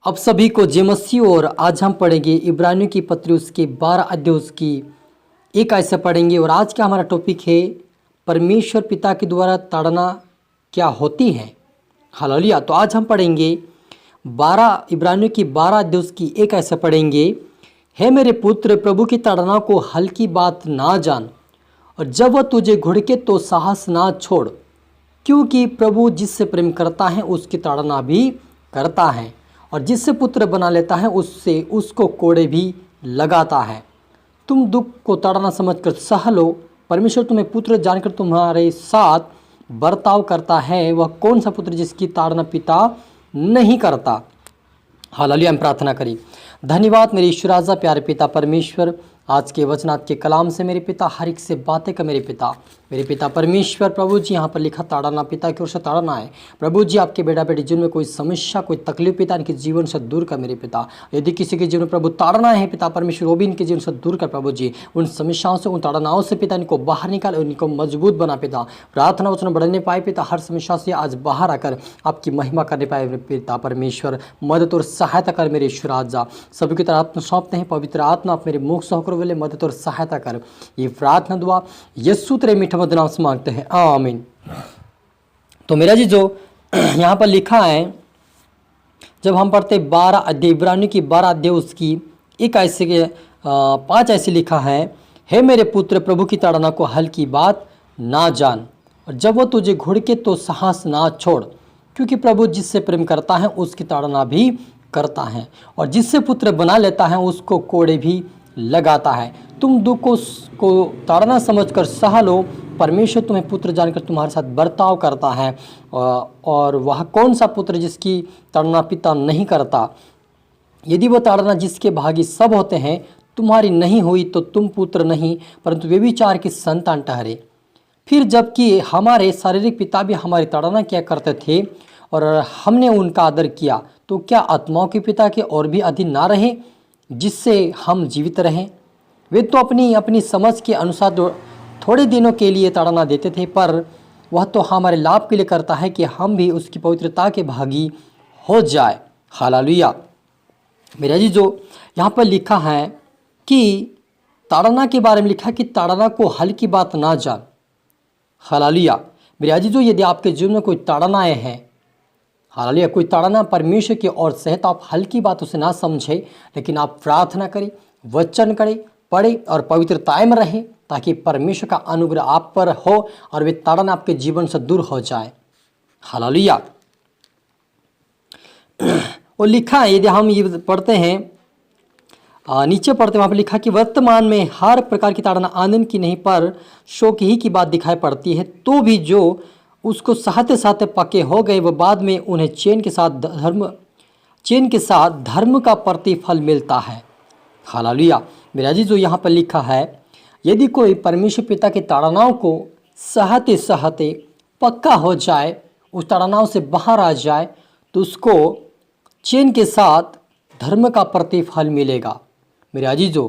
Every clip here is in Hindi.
अब सभी को जय मसीह। और आज हम पढ़ेंगे इब्रानियों की पत्री उसके 12 अध्याय उसकी एक आयत से पढ़ेंगे। और आज का हमारा टॉपिक है परमेश्वर पिता के द्वारा ताड़ना क्या होती है। हालेलुया। तो आज हम पढ़ेंगे 12 इब्रानियों की 12 अध्याय उसकी एक आयत से पढ़ेंगे। हे मेरे पुत्र, प्रभु की ताड़ना को हल्की बात ना जान, और जब वह तुझे घुड़के तो साहस ना छोड़, क्योंकि प्रभु जिससे प्रेम करता है उसकी ताड़ना भी करता है, और जिससे पुत्र बना लेता है उससे उसको कोड़े भी लगाता है। तुम दुख को ताड़ना समझकर सह लो। परमेश्वर तुम्हें पुत्र जानकर तुम्हारे साथ बर्ताव करता है। वह कौन सा पुत्र जिसकी ताड़ना पिता नहीं करता। हालेलुया। हम प्रार्थना करें। धन्यवाद मेरे ईश्वर राजा प्यारे पिता परमेश्वर, आज के वचन आज के कलाम से मेरे पिता हर एक से बातें का मेरे पिता परमेश्वर। प्रभु जी यहाँ पर लिखा ताड़ना पिता की ओर से ताड़ना है। प्रभु जी आपके बेटा बेटी जीवन में कोई समस्या कोई तकलीफ पिता इनके जीवन से दूर कर मेरे पिता। यदि किसी के जीवन में प्रभु ताड़ना है पिता परमेश्वर, वो भी इनके जीवन से दूर कर प्रभु जी। उन समस्याओं से उन ताड़नाओं से पिता इनको बाहर निकाल और इनको मजबूत बना पिता। प्रार्थना वचन बढ़ने पाए पिता, हर समस्या से आज बाहर आकर आपकी महिमा करने पाए मेरे पिता परमेश्वर। मदद और सहायता कर मेरे ईश्वर राजा। सभी की तरह आत्मा सौंपते हैं। पवित्र आत्मा आप मेरे मुख से होकर बोले, मदद और सहायता कर। ये प्रार्थना दुआ यीशु तेरे मीठा मधुर नाम से मांगते हैं, आमीन। तो मेरा जी जो यहाँ पर लिखा है, जब हम पढ़ते 12 अध्याय इब्रानियों की 12 अध्याय उसकी एक ऐसे 5 ऐसे लिखा है, हे मेरे पुत्र, प्रभु की ताड़ना को हल्की बात ना जान, और जब वह तुझे घुड़के तो साहस ना छोड़, क्योंकि प्रभु जिससे प्रेम करता है उसकी ताड़ना भी करता है, और जिससे पुत्र बना लेता है उसको कोड़े भी लगाता है। तुम दुख को ताड़ना समझकर सह लो। परमेश्वर तुम्हें पुत्र जानकर तुम्हारे साथ बर्ताव करता है, और वह कौन सा पुत्र जिसकी ताड़ना पिता नहीं करता। यदि वह ताड़ना जिसके भागी सब होते हैं तुम्हारी नहीं हुई, तो तुम पुत्र नहीं परंतु व्यभिचार की संतान ठहरे। फिर जबकि हमारे शारीरिक पिता भी हमारी ताड़ना किया करते थे और हमने उनका आदर किया, तो क्या आत्माओं के पिता के और भी अधीन ना रहे, जिससे हम जीवित रहें। वे तो अपनी अपनी समझ के अनुसार थोड़े दिनों के लिए ताड़ना देते थे, पर वह तो हमारे लाभ के लिए करता है कि हम भी उसकी पवित्रता के भागी हो जाए। हालेलुया। मेरा जी जो यहाँ पर लिखा है कि ताड़ना के बारे में लिखा कि ताड़ना को हल्की बात ना जान। हालेलुया। मेरा जी जो यदि आपके जीवन में कोई ताड़नाएं हैं, हालेलुया, कोई ताड़ना परमेश्वर की ओर से है, तो आप हल्की बात उसे ना समझे, लेकिन आप प्रार्थना करें, वचन करें, पढ़े और पवित्रताएं में रहें, ताकि परमेश्वर का अनुग्रह आप पर हो और वे ताड़ना आपके जीवन से दूर हो जाए। हालेलुया। और लिखा है, यदि हम ये पढ़ते हैं नीचे पढ़ते वहाँ पर लिखा कि वर्तमान में हर प्रकार की ताड़ना आनंद की नहीं पर शोक ही की बात दिखाई पड़ती है, तो भी जो उसको सहते सहते पक्के हो गए वह बाद में उन्हें चैन के साथ धर्म का प्रतिफल मिलता है। हालेलुया। मेरा जी जो यहाँ पर लिखा है, यदि कोई परमेश्वर पिता की ताड़नाओं को सहते सहते पक्का हो जाए, उस ताड़नाओं से बाहर आ जाए, तो उसको चैन के साथ धर्म का प्रतिफल मिलेगा। मेरे अजीजों,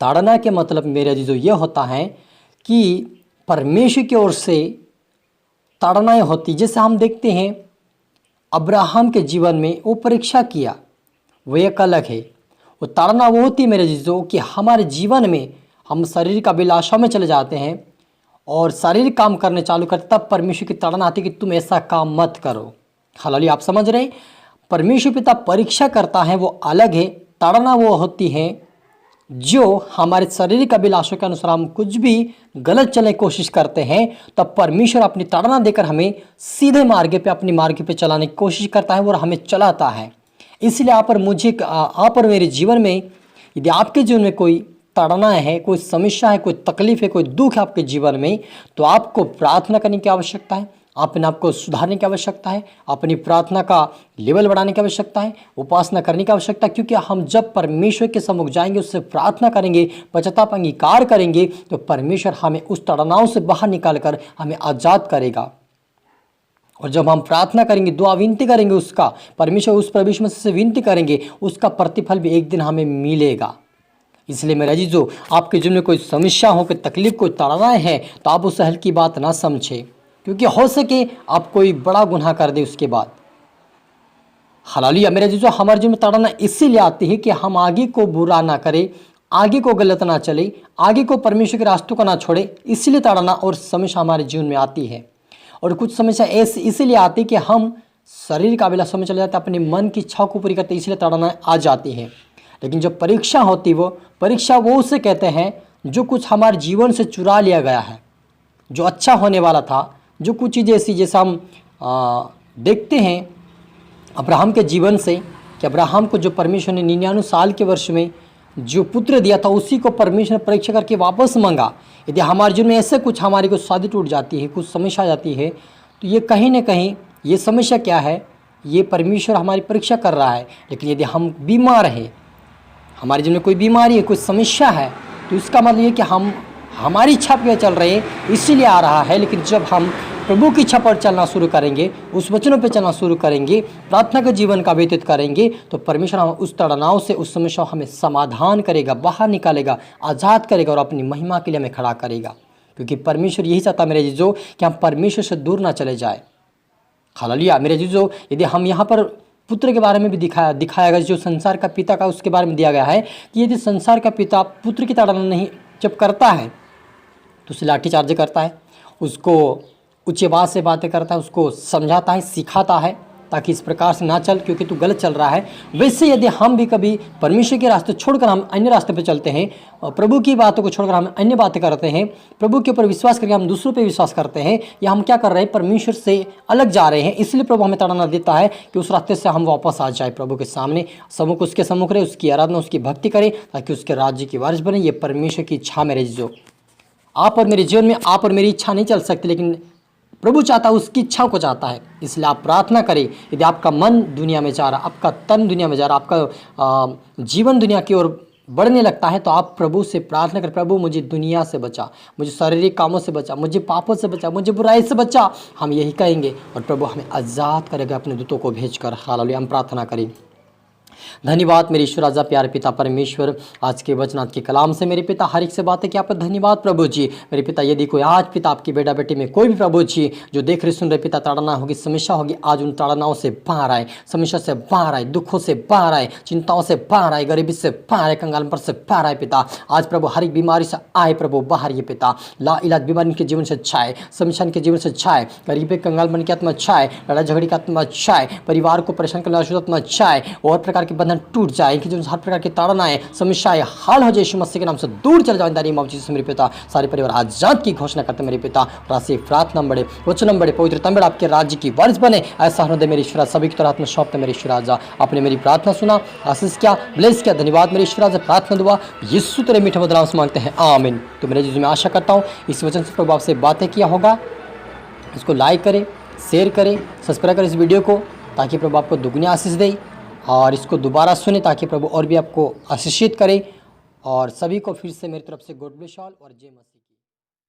ताड़ना के मतलब मेरे अजीजों यह होता है कि परमेश्वर की ओर से ताड़नाएं होती। जैसे हम देखते हैं अब्राहम के जीवन में वो परीक्षा किया, वो एक अलग है। वो ताड़ना वो होती मेरे अजीजों कि हमारे जीवन में हम शारीरिक अभिलाषा में चले जाते हैं और शारीरिक काम करने चालू करते, तब परमेश्वर की ताड़ना आती कि तुम ऐसा काम मत करो। हालेलुया। आप समझ रहे हैं, परमेश्वर पिता परीक्षा करता है वो अलग है। ताड़ना वो होती है जो हमारे शारीरिक अभिलाषों के अनुसार हम कुछ भी गलत चलने की कोशिश करते हैं, तब परमेश्वर अपनी ताड़ना देकर हमें सीधे मार्ग पे अपनी मार्ग पे चलाने की कोशिश करता है और हमें चलाता है। इसलिए आप और मेरे जीवन में यदि आपके जीवन में कोई ताड़ना है, कोई समस्या है, कोई तकलीफ है, कोई दुख है आपके जीवन में, तो आपको प्रार्थना करने की आवश्यकता है, अपने आप को सुधारने की आवश्यकता है, अपनी प्रार्थना का लेवल बढ़ाने की आवश्यकता है, उपासना करने की आवश्यकता है। क्योंकि हम जब परमेश्वर के सम्मुख जाएंगे, उससे प्रार्थना करेंगे, पश्चाताप अंगीकार करेंगे, तो परमेश्वर हमें उस ताड़नाओं से बाहर निकाल कर हमें आज़ाद करेगा। और जब हम प्रार्थना करेंगे, दुआ विनती करेंगे, उसका परमेश्वर उस परमेश्वर से विनती करेंगे, उसका प्रतिफल भी एक दिन हमें मिलेगा। इसलिए मेरा जी जो आपके जीवन में कोई समस्या हो, कोई तकलीफ, कोई ताड़नाएं हैं, तो आप उस हल्की बात ना समझे, क्योंकि हो सके आप कोई बड़ा गुनाह कर दे उसके बाद। हालेलुया मेरे जीजो, हमारे जीवन में ताड़ना इसीलिए आती है कि हम आगे को बुरा ना करें, आगे को गलत ना चले, आगे को परमेश्वर के रास्तों का ना छोड़े। इसलिए ताड़ना और समस्या हमारे जीवन में आती है। और कुछ समस्या ऐसी इसीलिए आती है कि हम शरीर का अभिलाषा में चले जाते हैं, अपने मन की इच्छाओं को पूरी करते, इसलिए ताड़ना आ जाती है। लेकिन जब परीक्षा होती, वो परीक्षा वो उसे कहते हैं जो कुछ हमारे जीवन से चुरा लिया गया है, जो अच्छा होने वाला था, जो कुछ चीज़ें ऐसी जैसा हम देखते हैं अब्राहम के जीवन से कि अब्राहम को जो परमेश्वर ने 99 साल के वर्ष में जो पुत्र दिया था, उसी को परमेश्वर ने परीक्षा करके वापस मांगा। यदि हमारे जीवन में ऐसे कुछ हमारी को शादी टूट जाती है, कुछ समस्या आ जाती है, तो ये कहीं ना कहीं ये समस्या क्या है, ये परमेश्वर हमारी परीक्षा कर रहा है। लेकिन यदि हम बीमार हैं, हमारे जीवन में कोई बीमारी है, कोई समस्या है, तो इसका मतलब ये कि हम हमारी इच्छा पे चल रहे हैं, इसीलिए आ रहा है। लेकिन जब हम प्रभु की इच्छा पर चलना शुरू करेंगे, उस वचनों पर चलना शुरू करेंगे, प्रार्थना के जीवन का व्यतीत करेंगे, तो परमेश्वर हम उस तड़नाव से, उस समस्या हमें समाधान करेगा, बाहर निकालेगा, आज़ाद करेगा और अपनी महिमा के लिए हमें खड़ा करेगा। क्योंकि परमेश्वर यही चाहता मेरे जीजो कि हम परमेश्वर से दूर ना चले जाए। हालेलुया मेरे जीजो, यदि हम यहाँ पर पुत्र के बारे में भी दिखाया गया, जो संसार का पिता का उसके बारे में दिया गया है कि यदि संसार का पिता पुत्र की ताड़ना नहीं जब करता है तो उसे लाठीचार्ज करता है, उसको ऊंची आवाज़ से बातें करता है, उसको समझाता है, सिखाता है ताकि इस प्रकार से ना चल, क्योंकि तू गलत चल रहा है। वैसे यदि हम भी कभी परमेश्वर के रास्ते छोड़कर हम अन्य रास्ते पर चलते हैं, और प्रभु की बातों को छोड़कर हम अन्य बातें करते हैं, प्रभु के ऊपर विश्वास करके हम दूसरों पर विश्वास करते हैं, या हम क्या कर रहे हैं, परमेश्वर से अलग जा रहे हैं, इसलिए प्रभु हमें ताड़ना देता है कि उस रास्ते से हम वापस आ जाए, प्रभु के सामने सम्मुख उसके सम्मुख रहे, उसकी आराधना, उसकी भक्ति करें, ताकि उसके राज्य की वारिस बने। ये परमेश्वर की इच्छा मेरे जो आप और मेरे जीवन में, आप और मेरी इच्छा नहीं चल सकती, लेकिन प्रभु चाहता है, उसकी इच्छा को चाहता है। इसलिए आप प्रार्थना करें। यदि आपका मन दुनिया में जा रहा, आपका तन दुनिया में जा रहा, आपका जीवन दुनिया की ओर बढ़ने लगता है, तो आप प्रभु से प्रार्थना करें, प्रभु मुझे दुनिया से बचा, मुझे शारीरिक कामों से बचा, मुझे पापों से बचा, मुझे बुराई से बचा। हम यही कहेंगे और प्रभु हमें आज़ाद करेगा अपने दूतों को भेजकर। हालेलुया, हम प्रार्थना करें। धन्यवाद मेरे ईश्वर राजा प्यारे पिता परमेश्वर, आज के वचन, आज के कलाम से मेरे पिता हर एक से बातें कि आप धन्यवाद प्रभु जी। मेरे पिता यदि कोई आज पिता आपकी बेटा बेटी में कोई भी प्रभु जी जो देख रहे सुन रहे पिता, ताड़ना होगी, समस्या होगी, आज उन ताड़नाओं से बाहर आए, समस्या से बाहर आए, दुखों से बाहर आए, चिंताओं से बाहर आए, गरीबी से बाहर आए, कंगाल पर से बाहर आए पिता। आज प्रभु हर एक बीमारी से आए प्रभु बाहर, ये पिता ला इलाज बीमारी के जीवन से छाए, समस्या के जीवन से छाए, गरीबी कंगाल मन की आत्मा छाए, लड़ाई झगड़ी की आत्मा छाए, परिवार को परेशान करने वाली आत्मा छाए, और प्रकार के बंधन टूट जाए, कि जो हर प्रकार की ताड़नाएं, समस्याएं हाल हो जाए, यीशु मसीह के नाम से दूर चले जाए। दानी माँ जी मेरे पिता सारे परिवार आजाद की घोषणा करते मेरे पिता, राशि प्रार्थना बढ़े, वचनम बढ़े, पवित्रतम बढ़े, आपके राज्य की वारिस बने, ऐसा हृदय मेरे ईश्वर सभी की तरह आत्मा सौंपते मेरे ईश्वर राजा। आपने मेरी प्रार्थना सुना, आशीष किया, ब्लेस किया, धन्यवाद मेरे ईश्वर राजा। प्रार्थना दुआ यीशु तेरे मीठे मधुर नाम से मांगते हैं, आमीन। तो मेरे जीवन में आशा करता हूँ इस वचन से प्रभु आपसे बातें किया होगा। इसको लाइक करें, शेयर करें, सब्सक्राइब करें इस वीडियो को, ताकि प्रभु आपको दुगनी आशीष दे, और इसको दोबारा सुने ताकि प्रभु और भी आपको आशीषित करे। और सभी को फिर से मेरी तरफ से गॉड ब्लेस ऑल और जय मसीह।